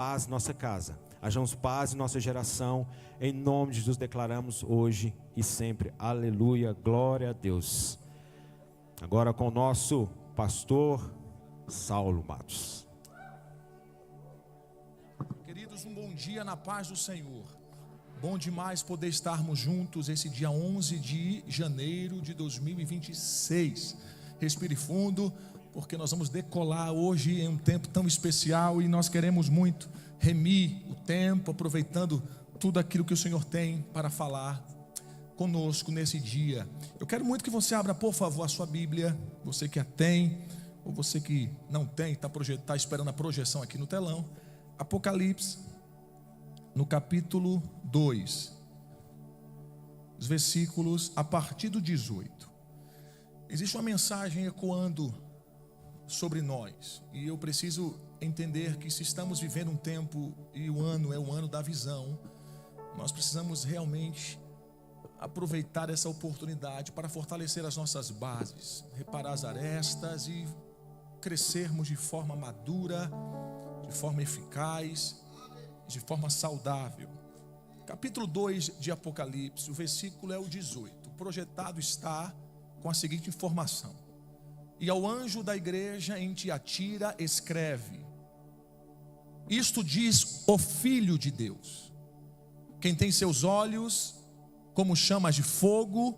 paz em nossa casa, hajamos paz em nossa geração, em nome de Jesus declaramos hoje e sempre, aleluia, glória a Deus. Agora com o nosso pastor Saulo Matos. Queridos, um bom dia na paz do Senhor. Bom demais poder estarmos juntos esse dia 11 de janeiro de 2026. Respire fundo, porque nós vamos decolar hoje em um tempo tão especial e nós queremos muito remir o tempo, aproveitando tudo aquilo que o Senhor tem para falar conosco nesse dia. Eu quero muito que você abra, por favor, a sua Bíblia, você que a tem, ou você que não tem, está esperando a projeção aqui no telão. Apocalipse, no capítulo 2, os versículos a partir do 18. Existe uma mensagem ecoando sobre nós, e eu preciso entender que se estamos vivendo um tempo, e o ano é o ano da visão, nós precisamos realmente aproveitar essa oportunidade para fortalecer as nossas bases, reparar as arestas e crescermos de forma madura, de forma eficaz, de forma saudável. Capítulo 2 de Apocalipse, o versículo é o 18. O projetado está com a seguinte informação: e ao anjo da igreja em Tiatira escreve: isto diz o Filho de Deus, quem tem seus olhos como chamas de fogo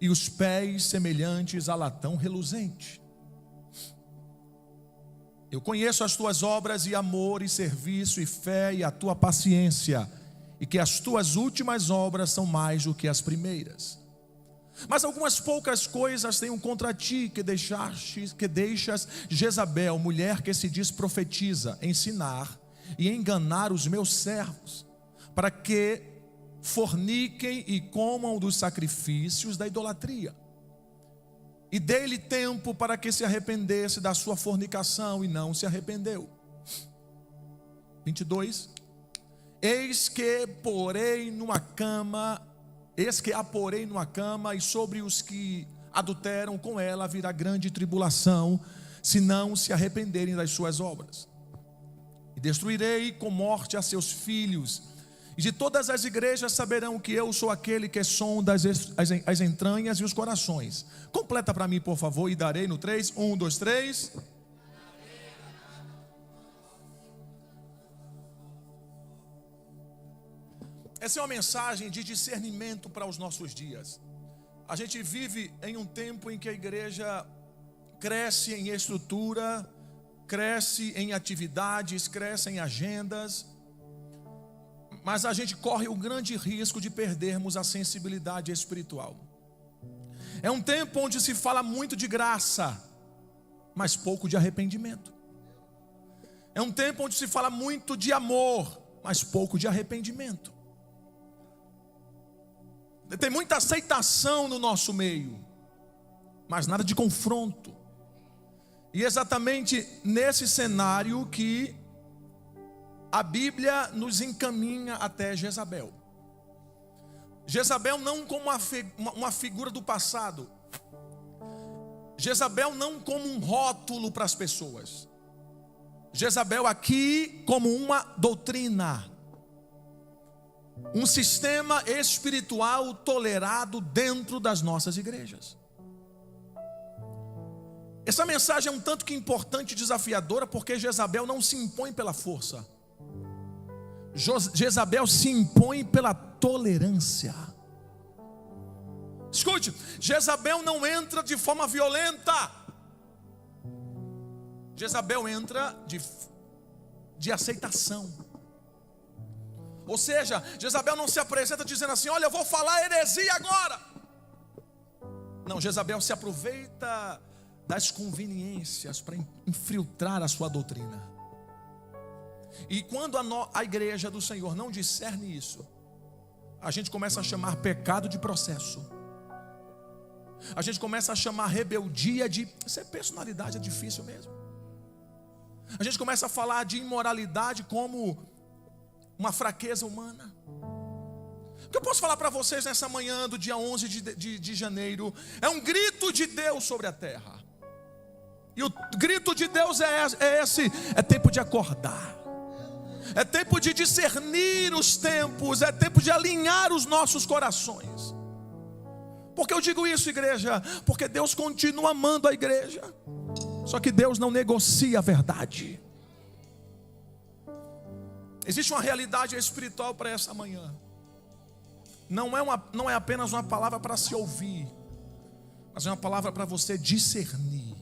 e os pés semelhantes a latão reluzente. Eu conheço as tuas obras e amor e serviço e fé e a tua paciência, e que as tuas últimas obras são mais do que as primeiras. Mas algumas poucas coisas tenho contra ti, que deixas Jezabel, mulher que se diz profetiza, ensinar e enganar os meus servos, para que forniquem e comam dos sacrifícios da idolatria. E dei-lhe tempo para que se arrependesse da sua fornicação, e não se arrependeu. 22. Eis que a porei numa cama, e sobre os que adulteram com ela virá grande tribulação, se não se arrependerem das suas obras. E destruirei com morte a seus filhos, e de todas as igrejas saberão que eu sou aquele que sonda as entranhas e os corações. Completa para mim, por favor, e darei no 3. 1, 2, 3. Essa é uma mensagem de discernimento para os nossos dias. A gente vive em um tempo em que a igreja cresce em estrutura, cresce em atividades, cresce em agendas, mas a gente corre o grande risco de perdermos a sensibilidade espiritual. É um tempo onde se fala muito de graça, mas pouco de arrependimento. É um tempo onde se fala muito de amor, mas pouco de arrependimento. Tem muita aceitação no nosso meio, mas nada de confronto. E é exatamente nesse cenário que a Bíblia nos encaminha até Jezabel. Jezabel não como uma figura do passado. Jezabel não como um rótulo para as pessoas. Jezabel aqui como uma doutrina, um sistema espiritual tolerado dentro das nossas igrejas. Essa mensagem é um tanto que importante e desafiadora, porque Jezabel não se impõe pela força. Jezabel se impõe pela tolerância. Escute, Jezabel não entra de forma violenta. Jezabel entra de aceitação. Ou seja, Jezabel não se apresenta dizendo assim: olha, eu vou falar heresia agora. Não, Jezabel se aproveita das conveniências para infiltrar a sua doutrina. E quando a igreja do Senhor não discerne isso, a gente começa a chamar pecado de processo. A gente começa a chamar rebeldia de... Ser personalidade é difícil mesmo. A gente começa a falar de imoralidade como uma fraqueza humana. O que eu posso falar para vocês nessa manhã do dia 11 de janeiro é um grito de Deus sobre a terra. E o grito de Deus é esse: é tempo de acordar. É tempo de discernir os tempos. É tempo de alinhar os nossos corações. Por que eu digo isso, igreja? Porque Deus continua amando a igreja. Só que Deus não negocia a verdade. Existe uma realidade espiritual para essa manhã. Não é apenas uma palavra para se ouvir, mas é uma palavra para você discernir.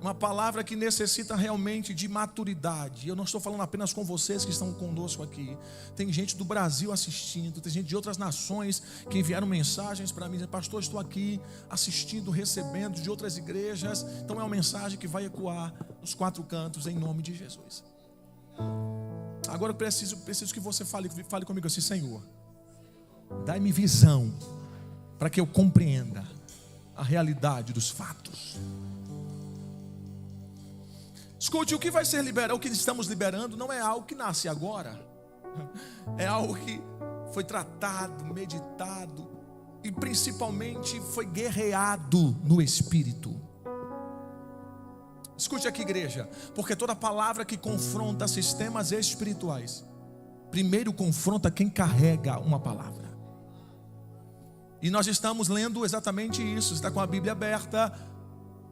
Uma palavra que necessita realmente de maturidade. Eu não estou falando apenas com vocês que estão conosco aqui. Tem gente do Brasil assistindo, tem gente de outras nações que enviaram mensagens para mim. Pastor, estou aqui assistindo, recebendo de outras igrejas. Então é uma mensagem que vai ecoar nos 4 cantos em nome de Jesus. Agora eu preciso que você fale comigo assim: Senhor, dai-me visão para que eu compreenda a realidade dos fatos. Escute, o que vai ser liberado, o que estamos liberando não é algo que nasce agora. É algo que foi tratado, meditado e principalmente foi guerreado no Espírito. Escute aqui, igreja, porque toda palavra que confronta sistemas espirituais, primeiro confronta quem carrega uma palavra. E nós estamos lendo exatamente isso. Está com a Bíblia aberta.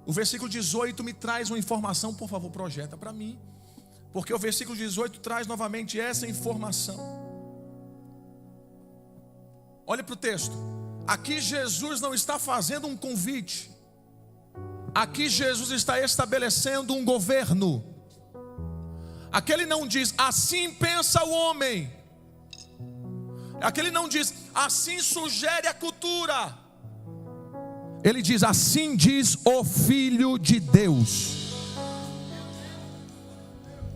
O versículo 18 me traz uma informação. Por favor, projeta para mim, porque o versículo 18 traz novamente essa informação. Olhe para o texto. Aqui Jesus não está fazendo um convite. Aqui Jesus está estabelecendo um governo. Aqui ele não diz: assim pensa o homem. Aqui ele não diz: assim sugere a cultura. Ele diz: assim diz o Filho de Deus.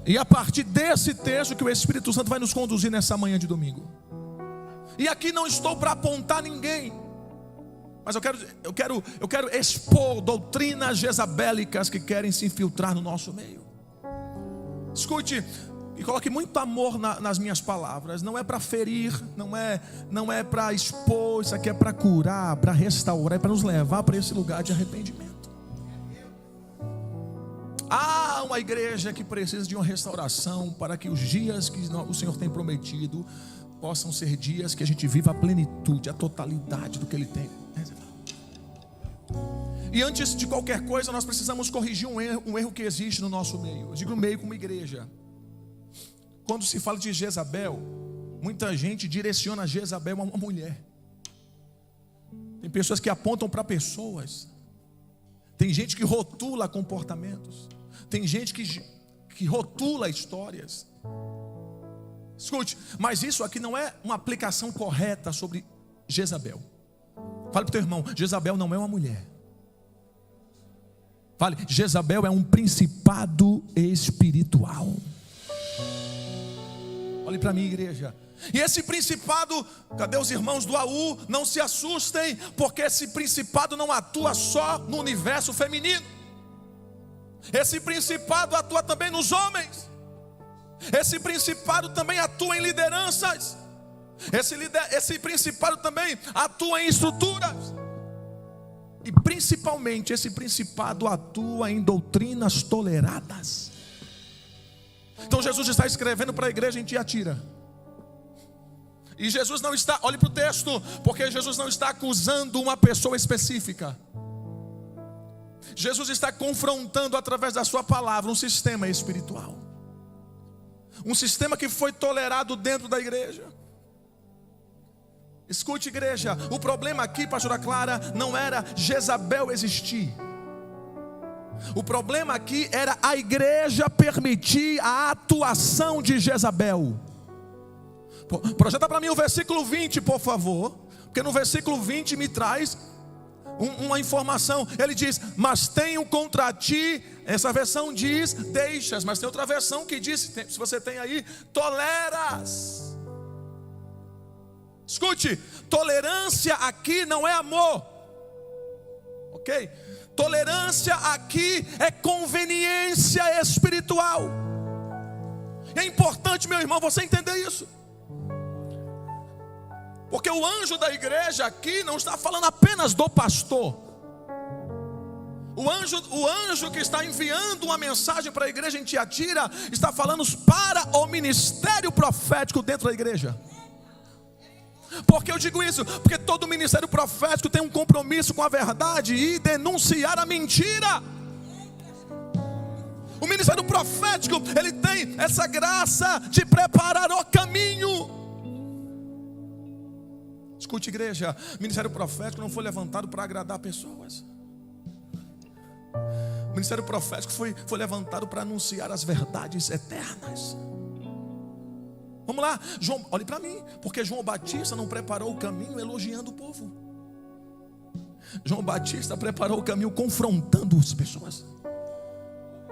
E a partir desse texto que o Espírito Santo vai nos conduzir nessa manhã de domingo. E aqui não estou para apontar ninguém, mas eu quero expor doutrinas jezabélicas que querem se infiltrar no nosso meio. Escute e coloque muito amor nas minhas palavras. Não é para ferir, não é para expor. Isso aqui é para curar, para restaurar, é para nos levar para esse lugar de arrependimento. Há uma igreja que precisa de uma restauração para que os dias que o Senhor tem prometido possam ser dias que a gente viva a plenitude, a totalidade do que Ele tem. E antes de qualquer coisa, nós precisamos corrigir um erro que existe no nosso meio. Eu digo meio como igreja. Quando se fala de Jezabel, muita gente direciona Jezabel a uma mulher. Tem pessoas que apontam para pessoas. Tem gente que rotula comportamentos. Tem gente que rotula histórias. Escute, mas isso aqui não é uma aplicação correta sobre Jezabel. Fale para o teu irmão: Jezabel não é uma mulher. Fale: Jezabel é um principado espiritual. Olhe para mim, igreja. E esse principado, cadê os irmãos do AU? Não se assustem, porque esse principado não atua só no universo feminino. Esse principado atua também nos homens. Esse principado também atua em lideranças. Esse principado também atua em estruturas. E principalmente esse principado atua em doutrinas toleradas. Então Jesus está escrevendo para a igreja em Tiatira. E Jesus não está, olhe para o texto, porque Jesus não está acusando uma pessoa específica. Jesus está confrontando através da sua palavra um sistema espiritual. Um sistema que foi tolerado dentro da igreja. Escute, igreja, o problema aqui, pastora Clara, não era Jezabel existir. O problema aqui era a igreja permitir a atuação de Jezabel. Projeta para mim o versículo 20, por favor. Porque no versículo 20 me traz uma informação. Ele diz: mas tenho contra ti. Essa versão diz deixas, mas tem outra versão que diz, se você tem aí, toleras. Escute, tolerância aqui não é amor, ok? Tolerância aqui é conveniência espiritual. É importante, meu irmão, você entender isso. Porque o anjo da igreja aqui não está falando apenas do pastor. O anjo que está enviando uma mensagem para a igreja em Tiatira está falando para o ministério profético dentro da igreja. Por que eu digo isso? Porque todo ministério profético tem um compromisso com a verdade e denunciar a mentira. O ministério profético, ele tem essa graça de preparar o caminho. Escute, igreja, o ministério profético não foi levantado para agradar pessoas. O ministério profético foi levantado para anunciar as verdades eternas. Vamos lá, João, olhe para mim, porque João Batista não preparou o caminho elogiando o povo. João Batista preparou o caminho confrontando as pessoas,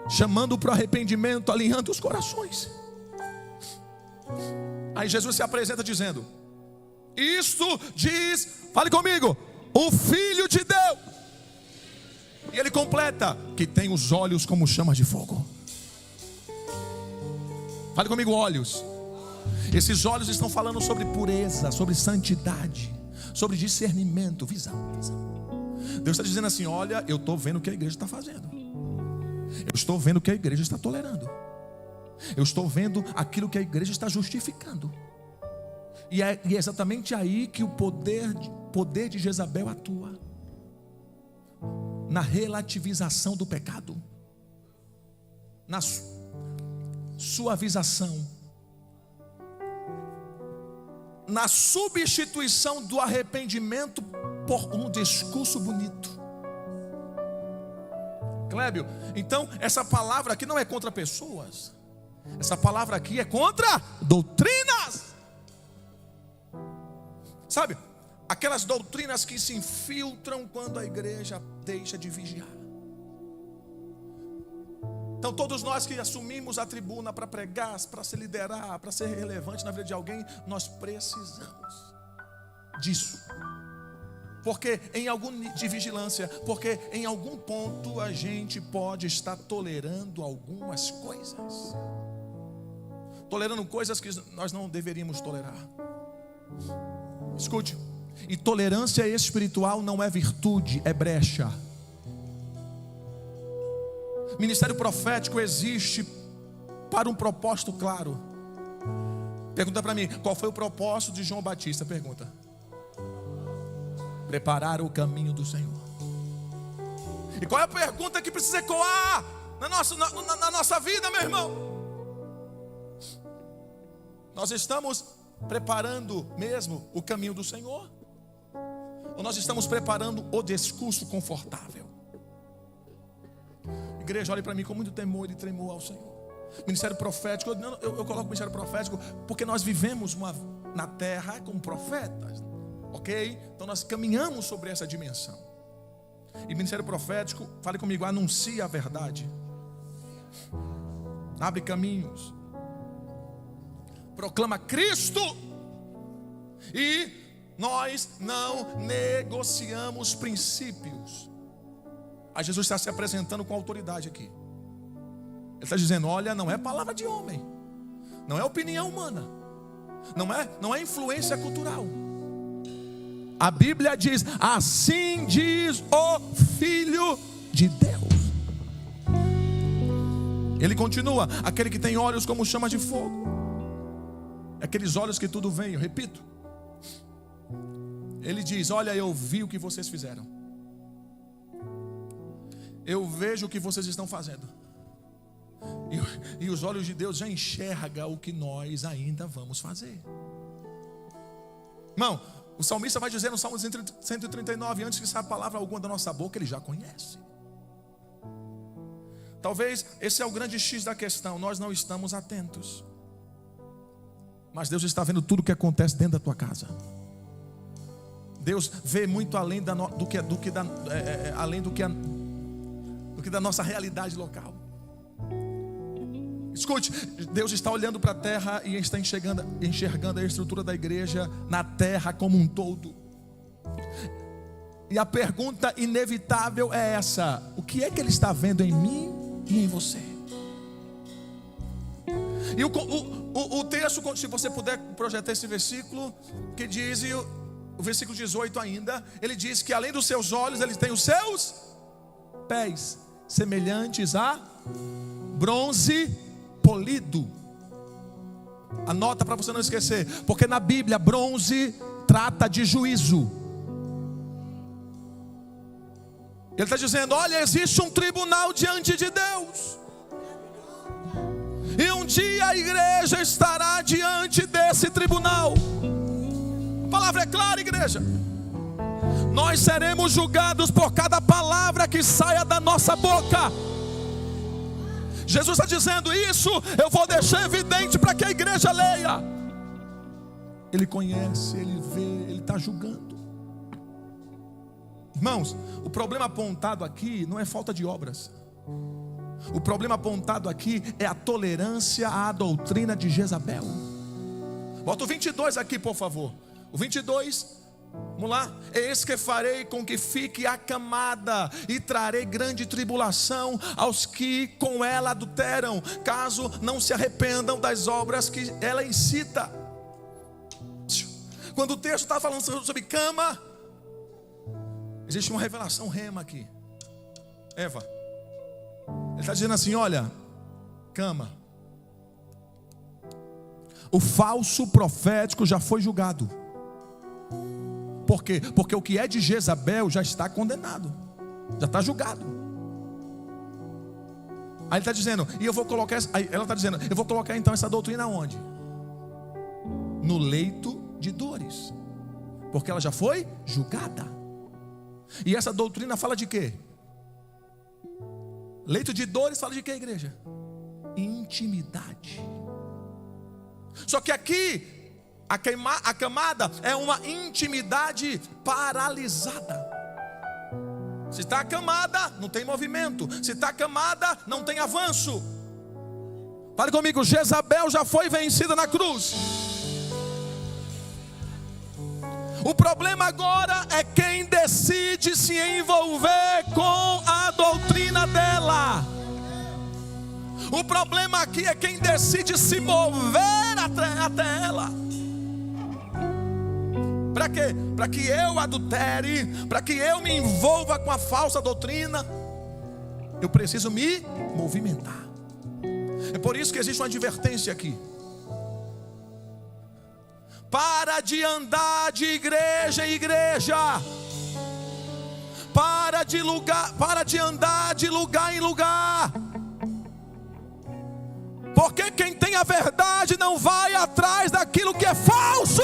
chamando para o arrependimento, alinhando os corações. Aí Jesus se apresenta dizendo: isto diz, fale comigo, o Filho de Deus. E ele completa: que tem os olhos como chamas de fogo. Fale comigo, olhos. Esses olhos estão falando sobre pureza, sobre santidade, sobre discernimento, visão. Deus está dizendo assim: olha, eu estou vendo o que a igreja está fazendo. Eu estou vendo o que a igreja está tolerando. Eu estou vendo aquilo que a igreja está justificando. E é exatamente aí que o poder de Jezabel atua. Na relativização do pecado, na suavização, na substituição do arrependimento por um discurso bonito. Clébio, então essa palavra aqui não é contra pessoas, essa palavra aqui é contra doutrinas. Sabe, aquelas doutrinas que se infiltram quando a igreja deixa de vigiar. Então todos nós que assumimos a tribuna para pregar, para se liderar, para ser relevante na vida de alguém, nós precisamos disso. Porque em algum de vigilância, porque em algum ponto a gente pode estar tolerando algumas coisas. Tolerando coisas que nós não deveríamos tolerar. Escute, e tolerância espiritual não é virtude, é brecha. Ministério profético existe para um propósito claro. Pergunta para mim, qual foi o propósito de João Batista? Pergunta. Preparar o caminho do Senhor. E qual é a pergunta que precisa ecoar na nossa vida, meu irmão? Nós estamos preparando mesmo o caminho do Senhor? Ou nós estamos preparando o discurso confortável? Igreja, olhe para mim com muito temor e tremor ao Senhor. Ministério profético, eu coloco ministério profético porque nós vivemos na terra como profetas, ok? Então nós caminhamos sobre essa dimensão. E ministério profético, fale comigo, anuncia a verdade, abre caminhos, proclama Cristo. E nós não negociamos princípios. Aí Jesus está se apresentando com autoridade aqui. Ele está dizendo: olha, não é palavra de homem, não é opinião humana, não é influência cultural. A Bíblia diz: assim diz o Filho de Deus. Ele continua: aquele que tem olhos como chama de fogo. Aqueles olhos que tudo veem, eu repito. Ele diz: olha, eu vi o que vocês fizeram. Eu vejo o que vocês estão fazendo. E os olhos de Deus já enxergam o que nós ainda vamos fazer. Irmão, o salmista vai dizer no Salmo 139: antes que saia palavra alguma da nossa boca, ele já conhece. Talvez esse é o grande X da questão. Nós não estamos atentos. Mas Deus está vendo tudo o que acontece dentro da tua casa. Deus vê muito além da nossa realidade local. Escute, Deus está olhando para a terra e está enxergando a estrutura da igreja na terra como um todo. E a pergunta inevitável é essa: o que é que Ele está vendo em mim e em você? E o texto, se você puder projetar esse versículo, que diz, o versículo 18 ainda, ele diz que além dos seus olhos, Ele tem os seus. papéis semelhantes a bronze polido. Anota para você não esquecer, porque na Bíblia bronze trata de juízo. Ele está dizendo: olha, existe um tribunal diante de Deus, e um dia a igreja estará diante desse tribunal. A palavra é clara, igreja. Nós seremos julgados por cada palavra que saia da nossa boca. Jesus está dizendo isso, eu vou deixar evidente para que a igreja leia. Ele conhece, ele vê, ele está julgando. Irmãos, o problema apontado aqui não é falta de obras. O problema apontado aqui é a tolerância à doutrina de Jezabel. Bota o 22 aqui, por favor. O 22, vamos lá. Eis que farei com que fique acamada, e trarei grande tribulação aos que com ela adulteram, caso não se arrependam das obras que ela incita. Quando o texto está falando sobre cama, existe uma revelação rema aqui. Eva, ele está dizendo assim: olha, cama, o falso profético já foi julgado. Por quê? Porque o que é de Jezabel já está condenado, já está julgado. Aí ele está dizendo, e eu vou colocar, ela está dizendo, eu vou colocar então essa doutrina onde? No leito de dores, porque ela já foi julgada. E essa doutrina fala de quê? Leito de dores fala de quê, igreja? Intimidade. Só que aqui a camada é uma intimidade paralisada. Se está acamada, não tem movimento. Se está acamada, não tem avanço. Fale comigo, Jezabel já foi vencida na cruz. O problema agora é quem decide se envolver com a doutrina dela. O problema aqui é quem decide se mover até ela. Para quê? Para que eu adultere, para que eu me envolva com a falsa doutrina, eu preciso me movimentar. É por isso que existe uma advertência aqui. Para de andar de igreja em igreja. Para de andar de lugar em lugar. Porque quem tem a verdade não vai atrás daquilo que é falso.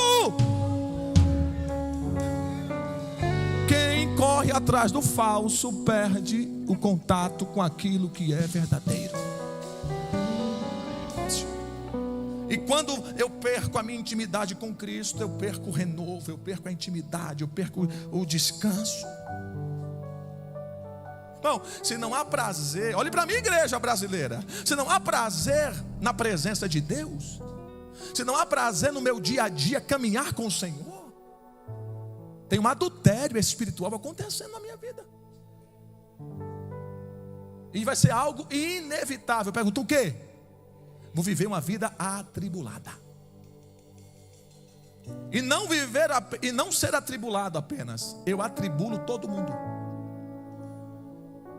Quem corre atrás do falso perde o contato com aquilo que é verdadeiro. E quando eu perco a minha intimidade com Cristo, eu perco o renovo, eu perco a intimidade, eu perco o descanso. Bom, se não há prazer, olhe para mim, igreja brasileira, se não há prazer na presença de Deus, se não há prazer no meu dia a dia caminhar com o Senhor, tem um adultério espiritual acontecendo na minha vida. E vai ser algo inevitável. Eu pergunto o quê? Vou viver uma vida atribulada. E não ser atribulado apenas. Eu atribulo todo mundo.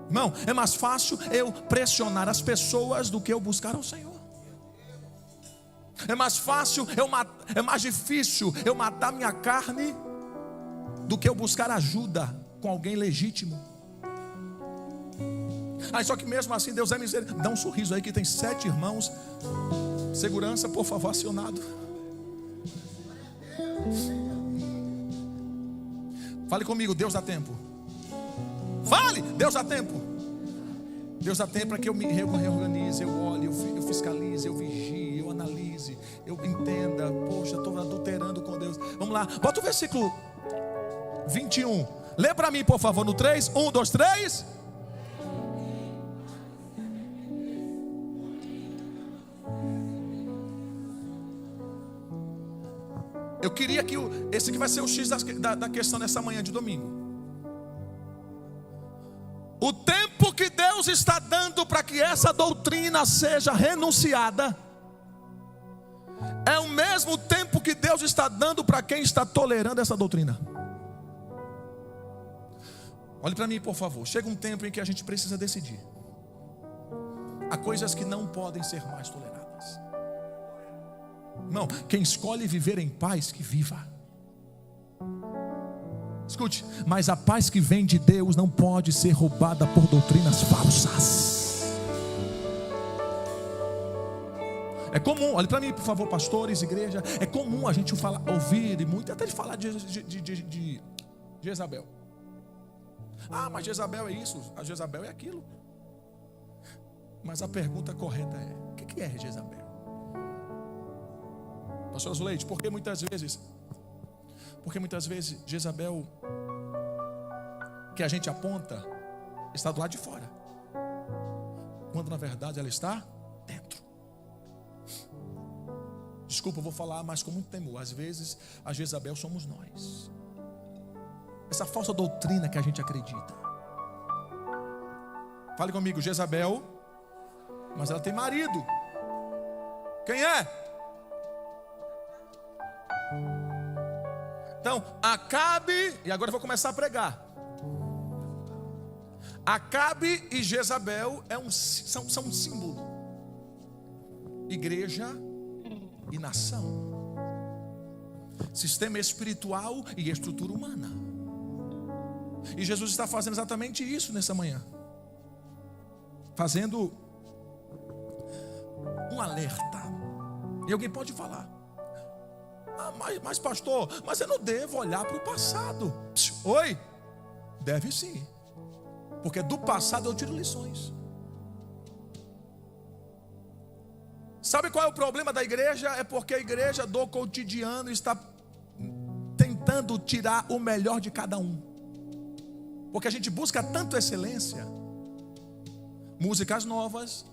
Irmão, é mais fácil eu pressionar as pessoas do que eu buscar ao Senhor. É mais fácil, é mais difícil eu matar minha carne do que eu buscar ajuda com alguém legítimo. Só que mesmo assim Deus é misericórdia. Dá um sorriso aí que tem 7 irmãos. Segurança, por favor, acionado. Fale comigo, Deus dá tempo. Fale, Deus dá tempo. Deus dá tempo para que eu me reorganize, eu olhe, eu fiscalize, eu vigie, eu analise, eu entenda. Poxa, estou adulterando com Deus. Vamos lá, bota o versículo 21. Lê para mim, por favor, no 3. 1, 2, 3. Eu queria que esse aqui vai ser o X da questão nessa manhã de domingo. O tempo que Deus está dando para que essa doutrina seja renunciada é o mesmo tempo que Deus está dando para quem está tolerando essa doutrina. Olhe para mim, por favor. Chega um tempo em que a gente precisa decidir. Há coisas que não podem ser mais toleradas. Não, quem escolhe viver em paz, que viva. Escute, mas a paz que vem de Deus não pode ser roubada por doutrinas falsas. É comum, olhe para mim, por favor, pastores, igreja. É comum a gente ouvir e muito, até de falar de Jezabel. Ah, mas Jezabel é isso, a Jezabel é aquilo. Mas a pergunta correta é: o que é Jezabel? Pastor Azuleide, porque muitas vezes Jezabel que a gente aponta está do lado de fora, quando na verdade ela está dentro. Desculpa, eu vou falar, mas com muito temor. Às vezes a Jezabel somos nós. Essa falsa doutrina que a gente acredita. Fale comigo, Jezabel, mas ela tem marido. Quem é? Então, Acabe, e agora eu vou começar a pregar. Acabe e Jezabel são um símbolo. Igreja e nação. Sistema espiritual e estrutura humana. E Jesus está fazendo exatamente isso nessa manhã. Fazendo um alerta. E alguém pode falar: ah, mas pastor, mas eu não devo olhar para o passado. Oi? Deve sim. Porque do passado eu tiro lições. Sabe qual é o problema da igreja? É porque a igreja do cotidiano está tentando tirar o melhor de cada um. Porque a gente busca tanto excelência. Músicas novas.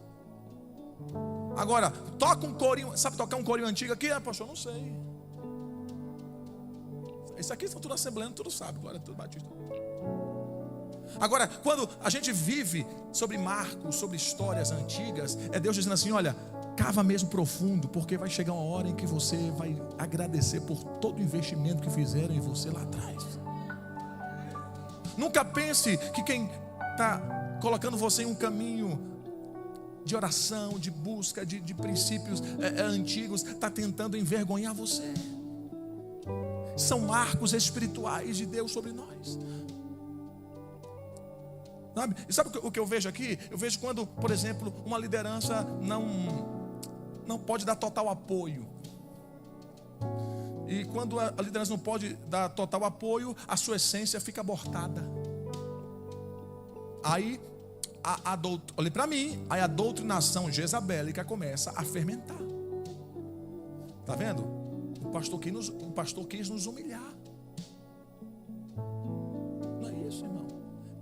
Agora, toca um corinho. Sabe tocar um corinho antigo aqui? Ah, pastor, não sei. Isso aqui são tudo assembleando, tudo sabe. Glória a Deus, Batista. Agora, quando a gente vive sobre marcos, sobre histórias antigas, é Deus dizendo assim: olha, cava mesmo profundo, porque vai chegar uma hora em que você vai agradecer por todo o investimento que fizeram em você lá atrás. Nunca pense que quem está colocando você em um caminho de oração, de busca, de princípios antigos, está tentando envergonhar você. São marcos espirituais de Deus sobre nós. Sabe? E sabe o que eu vejo aqui? Eu vejo quando, por exemplo, uma liderança não pode dar total apoio. E quando a liderança não pode dar total apoio, a sua essência fica abortada. Aí, olhe para mim, aí a doutrinação jezabélica começa a fermentar. Está vendo? O pastor quis nos humilhar. Não é isso, irmão.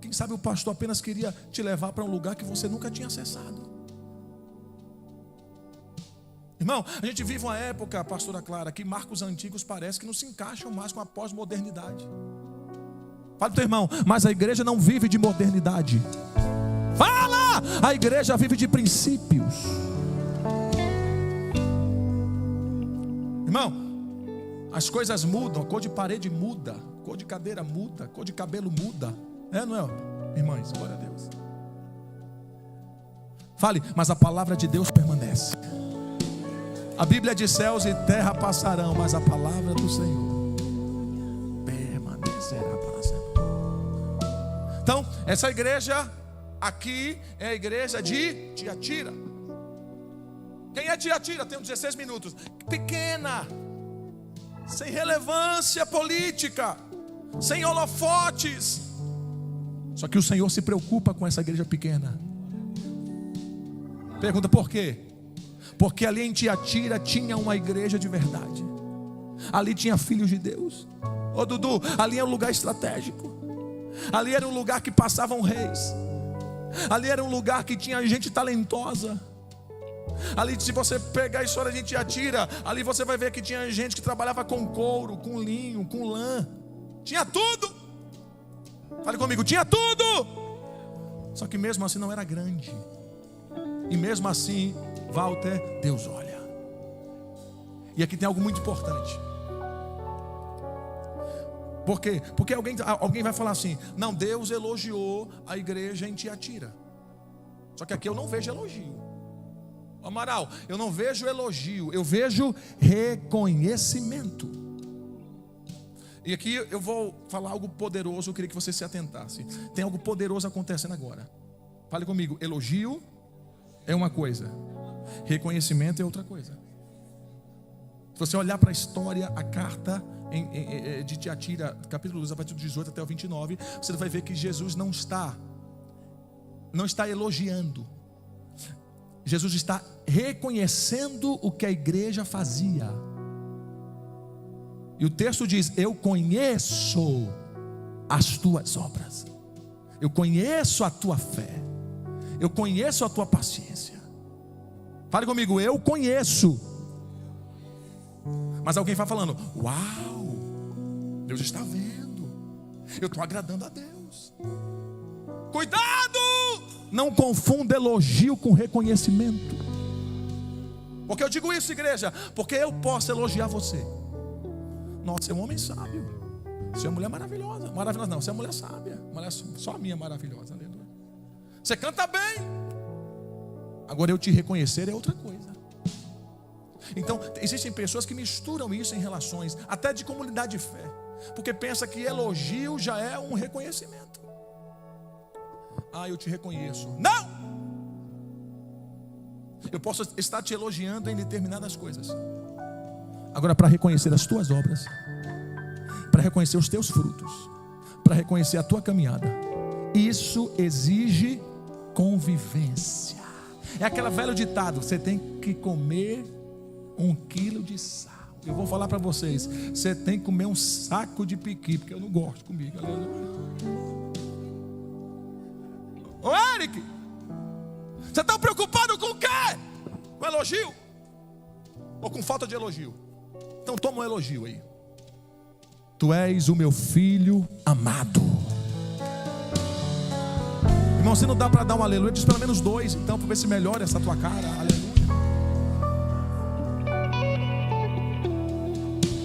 Quem sabe o pastor apenas queria te levar para um lugar que você nunca tinha acessado. Irmão, a gente vive uma época, pastora Clara, que marcos antigos parece que não se encaixam mais com a pós-modernidade. Fala pro teu irmão, mas a igreja não vive de modernidade. Fala! A igreja vive de princípios. Irmão, as coisas mudam, a cor de parede muda, a cor de cadeira muda, a cor de cabelo muda. É, não é? Irmãs, glória a Deus. Fale, mas a palavra de Deus permanece. A Bíblia diz: céus e terra passarão, mas a palavra do Senhor permanecerá para sempre. Então, essa igreja aqui é a igreja de Tiatira. Quem é Tiatira? Tenho 16 minutos. Pequena, sem relevância política, sem holofotes. Só que o Senhor se preocupa com essa igreja pequena. Pergunta por quê? Porque ali em Tiatira tinha uma igreja de verdade. Ali tinha filhos de Deus. Ô Dudu, ali é um lugar estratégico. Ali era um lugar que passavam reis. Ali era um lugar que tinha gente talentosa. Ali, se você pegar a história de Tiatira, ali você vai ver que tinha gente que trabalhava com couro, com linho, com lã. Tinha tudo. Fale comigo, tinha tudo. Só que mesmo assim não era grande. E mesmo assim, Walter, Deus olha. E aqui tem algo muito importante. Por quê? Porque alguém vai falar assim: não, Deus elogiou a igreja em Tiatira. Só que aqui eu não vejo elogio. Amaral, eu não vejo elogio, eu vejo reconhecimento. E aqui eu vou falar algo poderoso, eu queria que você se atentasse. Tem algo poderoso acontecendo agora. Fale comigo: elogio é uma coisa, reconhecimento é outra coisa. Se você olhar para a história, a carta de Tiatira, capítulo 2, a partir do 18 até o 29, você vai ver que Jesus não está elogiando. Jesus está reconhecendo o que a igreja fazia. E o texto diz: eu conheço as tuas obras, eu conheço a tua fé, eu conheço a tua paciência. Fale comigo: eu conheço. Mas alguém vai falando: uau, Deus está vendo, eu estou agradando a Deus. Cuidado! Não confunda elogio com reconhecimento. Porque eu digo isso, igreja? Porque eu posso elogiar você. Nossa, você é um homem sábio, você é uma mulher maravilhosa. Maravilhosa não, você é uma mulher sábia. Só a minha maravilhosa, aleluia. Você canta bem. Agora eu te reconhecer é outra coisa. Então existem pessoas que misturam isso em relações, até de comunidade de fé, porque pensa que elogio já é um reconhecimento. Ah, eu te reconheço. Não! Eu posso estar te elogiando em determinadas coisas. Agora, para reconhecer as tuas obras, para reconhecer os teus frutos, para reconhecer a tua caminhada, isso exige convivência. É aquele velho ditado: você tem que comer 1 quilo de sal. Eu vou falar para vocês: você tem que comer um saco de piqui, porque eu não gosto comigo. Aleluia. Ô Eric, você está preocupado com o quê? Com elogio? Ou com falta de elogio? Então toma um elogio aí. Tu és o meu filho amado. Irmão, se não dá para dar um aleluia, diz pelo menos 2, então, para ver se melhora essa tua cara. Aleluia.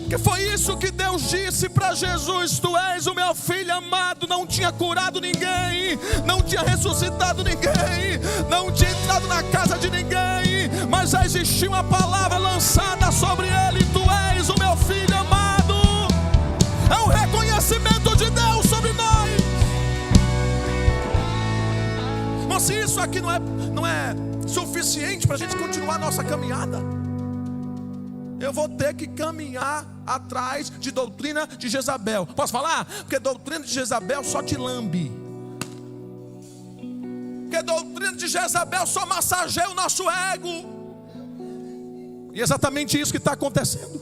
Que foi isso que Deus disse para Jesus: tu és o meu filho amado. Não tinha curado ninguém, não tinha ressuscitado ninguém, não tinha entrado na casa de ninguém, mas já existia uma palavra lançada sobre ele: tu és o meu filho amado. É um reconhecimento de Deus sobre nós. Mas se isso aqui não é suficiente para a gente continuar a nossa caminhada, eu vou ter que caminhar atrás de doutrina de Jezabel. Posso falar? Porque doutrina de Jezabel só te lambe. Porque doutrina de Jezabel só massageia o nosso ego. E é exatamente isso que está acontecendo.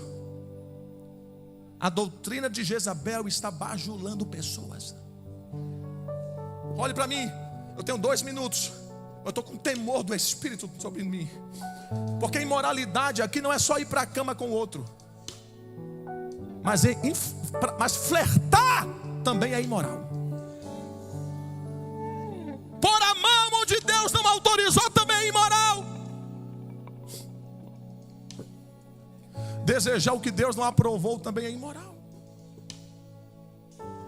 A doutrina de Jezabel está bajulando pessoas. Olhe para mim, eu tenho 2 minutos. Eu estou com temor do Espírito sobre mim. Porque imoralidade aqui não é só ir para a cama com o outro, mas flertar também é imoral. Pôr a mão onde Deus não autorizou também é imoral. Desejar o que Deus não aprovou também é imoral.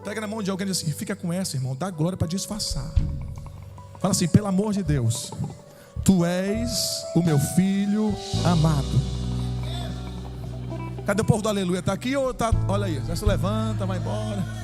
Pega na mão de alguém e diz assim: fica com essa, irmão, dá glória para disfarçar. Fala assim: pelo amor de Deus, tu és o meu filho amado. Cadê o povo do aleluia? Está aqui ou está? Olha aí, já se levanta, vai embora.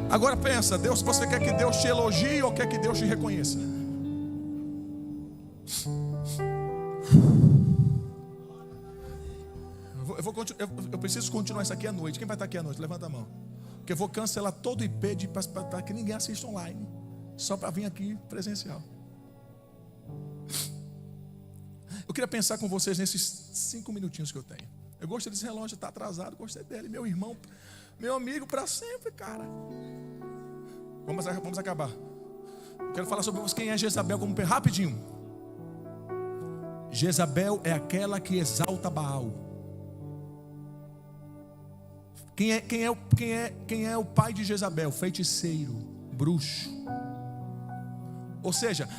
Agora pensa, Deus, você quer que Deus te elogie ou quer que Deus te reconheça? Eu preciso continuar isso aqui à noite. Quem vai estar aqui à noite? Levanta a mão. Porque eu vou cancelar todo o IP para que ninguém assista online, só para vir aqui presencial. Eu queria pensar com vocês nesses 5 minutinhos que eu tenho. Eu gostei desse relógio, está atrasado, gostei dele. Meu irmão, meu amigo para sempre, cara. Vamos acabar. Quero falar sobre quem é Jezabel como rapidinho. Jezabel é aquela que exalta Baal. Quem é o pai de Jezabel? Feiticeiro, bruxo. Ou seja,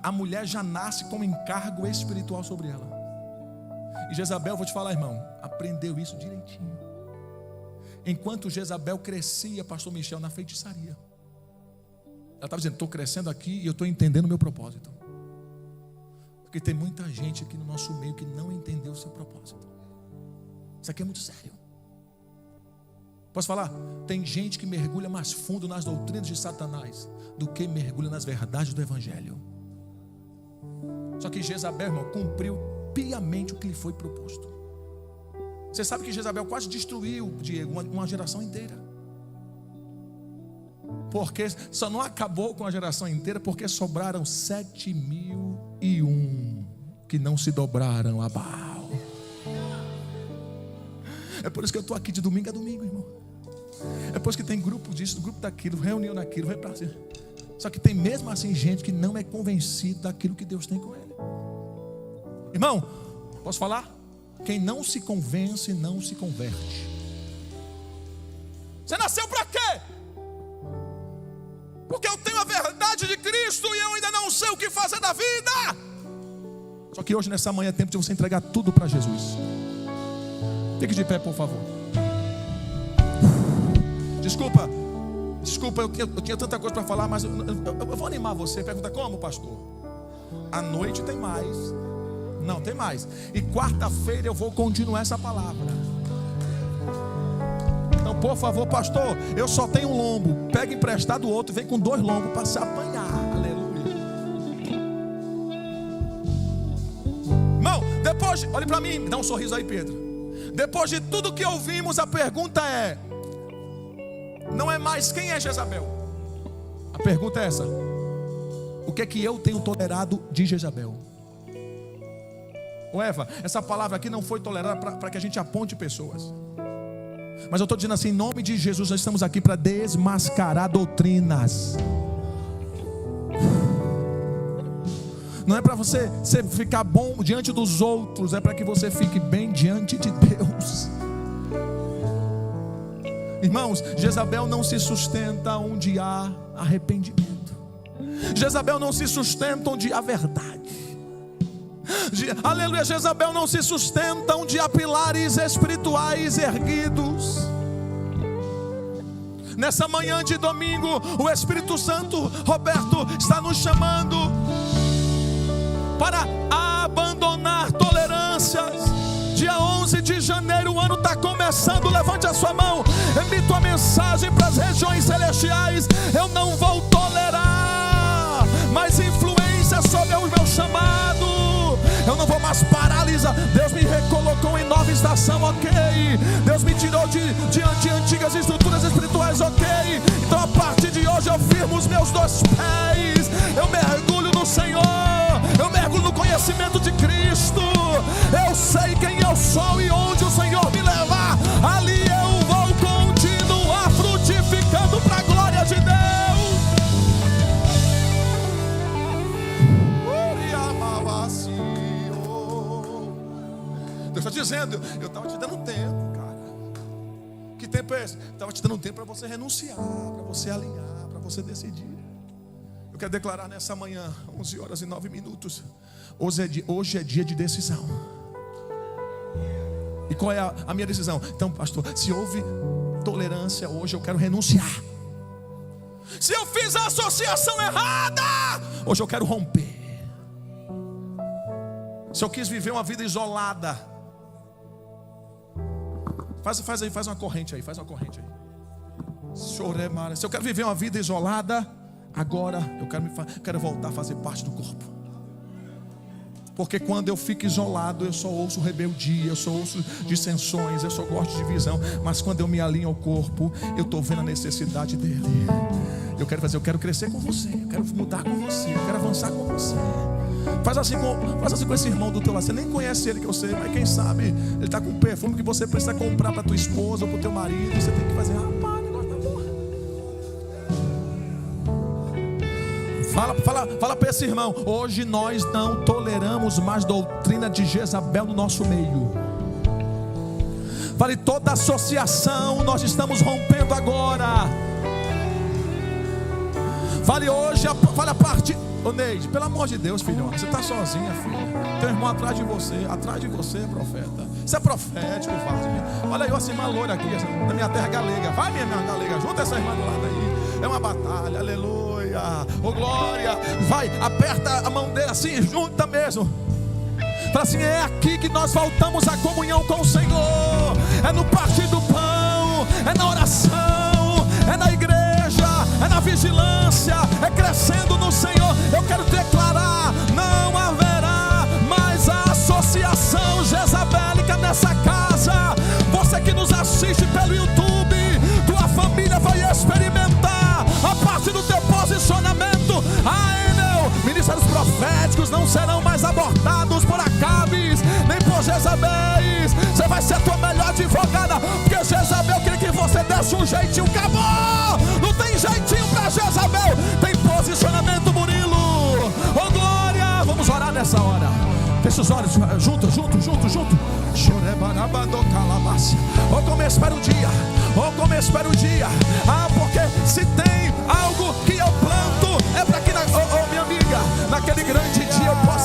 a mulher já nasce com um encargo espiritual sobre ela. E Jezabel, vou te falar, irmão, aprendeu isso direitinho. Enquanto Jezabel crescia, pastor Michel, na feitiçaria, ela estava dizendo: estou crescendo aqui e eu estou entendendo o meu propósito. Porque tem muita gente aqui no nosso meio que não entendeu o seu propósito. Isso aqui é muito sério. Posso falar? Tem gente que mergulha mais fundo nas doutrinas de Satanás do que mergulha nas verdades do Evangelho. Só que Jezabel, irmão, cumpriu piamente o que lhe foi proposto. Você sabe que Jezabel quase destruiu, Diego, uma geração inteira. Porque só não acabou com a geração inteira porque sobraram 7.001 que não se dobraram a Baal. É por isso que eu estou aqui de domingo a domingo, irmão. É por isso que tem grupo disso, grupo daquilo, reunião daquilo, vai para cima. Só que tem mesmo assim gente que não é convencido daquilo que Deus tem com ele. Irmão, posso falar? Quem não se convence não se converte. Você nasceu para quê? Porque eu tenho a verdade de Cristo e eu ainda não sei o que fazer da vida. Só que hoje nessa manhã é tempo de você entregar tudo para Jesus. Fique de pé, por favor. Desculpa, eu tinha tanta coisa para falar, mas eu vou animar você. Pergunta: como, pastor? À noite tem mais. Não, tem mais. E quarta-feira eu vou continuar essa palavra. Então, por favor, pastor, eu só tenho um lombo. Pega emprestado o outro, vem com 2 lombos para se apanhar. Aleluia. Irmão, depois, olhe para mim, me dá um sorriso aí, Pedro. Depois de tudo que ouvimos, a pergunta é: não é mais quem é Jezabel. A pergunta é essa: o que é que eu tenho tolerado de Jezabel? Ô Eva, essa palavra aqui não foi tolerada para que a gente aponte pessoas. Mas eu estou dizendo assim, em nome de Jesus, nós estamos aqui para desmascarar doutrinas. Não é para você ficar bom diante dos outros, é para que você fique bem diante de Deus. Irmãos, Jezabel não se sustenta onde há arrependimento. Jezabel não se sustenta onde há verdade. Aleluia, Jezabel não se sustenta onde há pilares espirituais erguidos. Nessa manhã de domingo, o Espírito Santo, Roberto, está nos chamando para abandonar tolerâncias. Dia 11 de janeiro, o ano está começando. Levante a sua mão, emita uma mensagem para as regiões celestiais: eu não vou tolerar mais influência sobre o meu chamado. Eu não vou mais paralisar. Deus me recolocou em nova estação, ok. Deus me tirou de antigas estruturas espirituais, ok. Então a partir de hoje eu firmo os meus 2 pés. Eu mergulho no Senhor. Eu mergulho no conhecimento de Cristo. Eu sei quem eu sou e onde o Senhor me levar, ali eu vou continuar frutificando para a glória de Deus. Deus está dizendo: eu estava te dando tempo, cara. Que tempo é esse? Estava te dando tempo para você renunciar, para você alinhar, para você decidir. Eu quero declarar nessa manhã, 11h09. Hoje é dia de decisão. E qual é a minha decisão? Então, pastor, se houve tolerância hoje, eu quero renunciar. Se eu fiz a associação errada, hoje eu quero romper. Se eu quis viver uma vida isolada, faz uma corrente aí, faz uma corrente aí. Se eu quero viver uma vida isolada, agora eu quero voltar a fazer parte do corpo. Porque quando eu fico isolado, eu só ouço rebeldia, eu só ouço dissensões, eu só gosto de divisão. Mas quando eu me alinho ao corpo, eu estou vendo a necessidade dele. Eu quero crescer com você, eu quero mudar com você, eu quero avançar com você. Faz assim com esse irmão do teu lado. Você nem conhece ele, que eu sei, mas quem sabe ele está com perfume que você precisa comprar para tua esposa ou para o teu marido. Você tem que fazer, rapaz, negócio da porra. Fala para esse irmão: hoje nós não toleramos mais doutrina de Jezabel no nosso meio. Fale, toda associação nós estamos rompendo agora. Fale hoje, fale a parte. Ô Neide, pelo amor de Deus, filhão, você está sozinha, filha. Teu irmão atrás de você, profeta. Isso é profético, Wagner. Olha aí, essa irmã loira aqui, na minha terra galega. Vai, minha irmã galega, junta essa irmã do lado aí. É uma batalha, aleluia. Ô glória. Vai, aperta a mão dele assim, junta mesmo. Fala assim, é aqui que nós voltamos à comunhão com o Senhor. É no partir do pão, é na oração, é na igreja, é na vigilância, é crescendo no Senhor. Eu quero declarar, não haverá mais a associação jezabélica nessa casa. Você que nos assiste pelo YouTube, tua família vai experimentar a parte do teu posicionamento. Ministérios proféticos não serão mais abortados por Acabes, nem por Jezabéis. Você vai ser a tua melhor advogada, porque Jezabel queria que você desse um jeitinho. Acabou! Não tem jeitinho para Jezabel, tem posicionamento, Murilo. Oh glória! Vamos orar nessa hora. Fecha os olhos, junto. Oh como eu espero o dia, porque